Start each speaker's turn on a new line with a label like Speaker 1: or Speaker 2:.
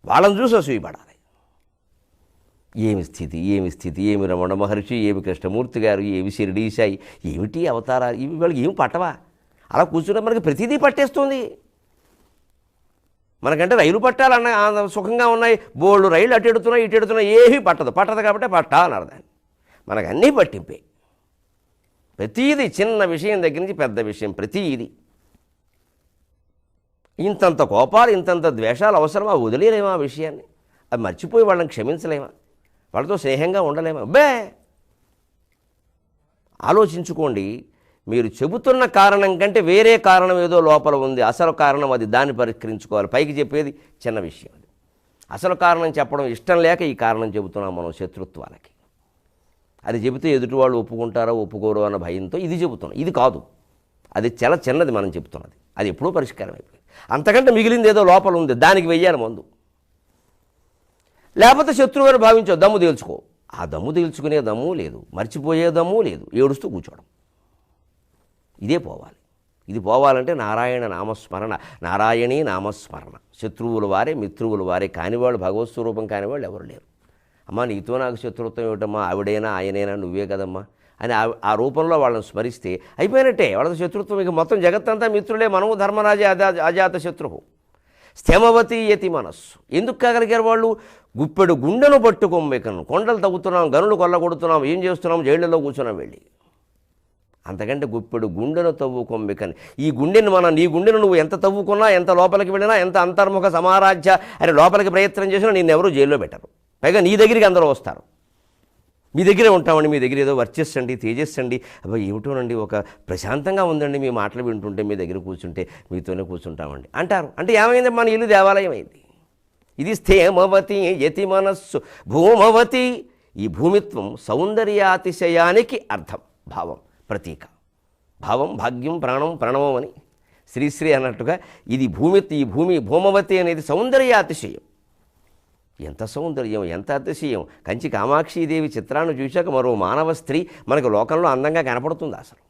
Speaker 1: వాళ్ళని చూసి అసూయపడాలి. ఏమి స్థితి, ఏమి స్థితి, ఏమి రమణ మహర్షి, ఏమి కృష్ణమూర్తి గారు, ఏమి షిరిడీ సాయి, ఏమిటి అవతారాలు, ఇవి వాళ్ళకి ఏమి పట్టవా? అలా కూర్చుంటే మనకి ప్రతిదీ పట్టేస్తుంది. మనకంటే రైలు పట్టాలన్న సుఖంగా ఉన్నాయి, బోళ్ళు రైళ్ళు అటు ఎడుతున్నాయి ఇటు ఎడుతున్నాయి, ఏమీ పట్టదు కాబట్టి పట్టా అన్నారు దాన్ని. మనకు అన్నీ పట్టింపే. ప్రతీది చిన్న విషయం దగ్గర నుంచి పెద్ద విషయం ప్రతీది. ఇంతంత కోపాలు ఇంతంత ద్వేషాలు అవసరమా? వదిలేలేమా ఆ విషయాన్ని? అది మర్చిపోయి వాళ్ళని క్షమించలేమా? వాళ్ళతో స్నేహంగా ఉండలేమా? ఆలోచించుకోండి. మీరు చెబుతున్న కారణం కంటే వేరే కారణం ఏదో లోపల ఉంది. అసలు కారణం అది, దాన్ని పరిష్కరించుకోవాలి. పైకి చెప్పేది చిన్న విషయం. అది అసలు కారణం చెప్పడం ఇష్టం లేక ఈ కారణం చెబుతున్నాం మనం శత్రుత్వాలకి. అది చెబితే ఎదుటి వాళ్ళు ఒప్పుకుంటారో ఒప్పుకోరో అన్న భయంతో ఇది చెబుతున్నాం. ఇది కాదు, అది చాలా చిన్నది మనం చెబుతున్నది. అది ఎప్పుడూ పరిష్కారం అయిపోయింది. అంతకంటే మిగిలింది ఏదో లోపల ఉంది, దానికి వెయ్యాలి మందు. లేకపోతే శత్రువుని భావించో, దమ్ము తేల్చుకో. ఆ దమ్ము తేల్చుకునే దమ్ము లేదు, మర్చిపోయే దమ్ము లేదు, ఏడుస్తూ కూర్చోవడం. ఇదే పోవాలి. ఇది పోవాలంటే నారాయణ నామస్మరణ, నారాయణీ నామస్మరణ. శత్రువుల వారే మిత్రువుల వారే కానివాళ్ళు, భగవత్ స్వరూపం కానివాళ్ళు ఎవరు లేరు. అమ్మా నీతో నాకు శత్రుత్వం ఏమిటమ్మా, ఆవిడైనా ఆయనైనా నువ్వే కదమ్మా అని ఆ రూపంలో వాళ్ళని స్మరిస్తే అయిపోయినట్టే. వాళ్ళతో శత్రుత్వం ఇక మొత్తం జగత్తంతా మిత్రులే. మనము ధర్మరాజే అజాత శత్రువు. స్థేమవతి యతి మనస్సు. ఎందుకు కాగలిగారు వాళ్ళు? గుప్పెడు గుండెను పట్టుకోంబెకను, కొండలు తవ్వుతున్నాం, గనులు కొల్లగొడుతున్నాం, ఏం చేస్తున్నాం, జైళ్ళలో కూర్చున్నాం వెళ్ళి. అంతకంటే గుప్పెడు గుండెను తవ్వుకొంబెకని. ఈ గుండెని నీ గుండెను నువ్వు ఎంత తవ్వుకున్నా, ఎంత లోపలికి వెళ్ళినా, ఎంత అంతర్ముఖ సమారాధ్య అని లోపలికి ప్రయత్నం చేసినా నిన్నెవరూ జైల్లో పెట్టరు. పైగా నీ దగ్గరికి అందరూ వస్తారు. మీ దగ్గరే ఉంటామండి, మీ దగ్గర ఏదో వర్చస్సండి, తేజస్సండి, అబ్బాయి ఏమిటోనండి, ఒక ప్రశాంతంగా ఉందండి, మీ మాటలు వింటుంటే, మీ దగ్గర కూర్చుంటే మీతోనే కూర్చుంటామండి అంటారు. అంటే ఏమైంది? మన ఇల్లు దేవాలయం అయింది. ఇది స్థేమవతి యతి మనస్సు భూమవతి. ఈ భూమిత్వం సౌందర్యాతిశయానికి అర్థం, భావం, ప్రతీక. భావం భాగ్యం, ప్రాణం ప్రణవం అని శ్రీశ్రీ అన్నట్టుగా ఇది ఈ భూమి భూమవతి అనేది సౌందర్యాతిశయం. ఎంత సౌందర్యం, ఎంత అతిశయం! కంచి కామాక్షీదేవి చిత్రాన్ని చూశాక మరో మానవ స్త్రీ మనకు లోకంలో అందంగా కనపడుతుంది అసలు.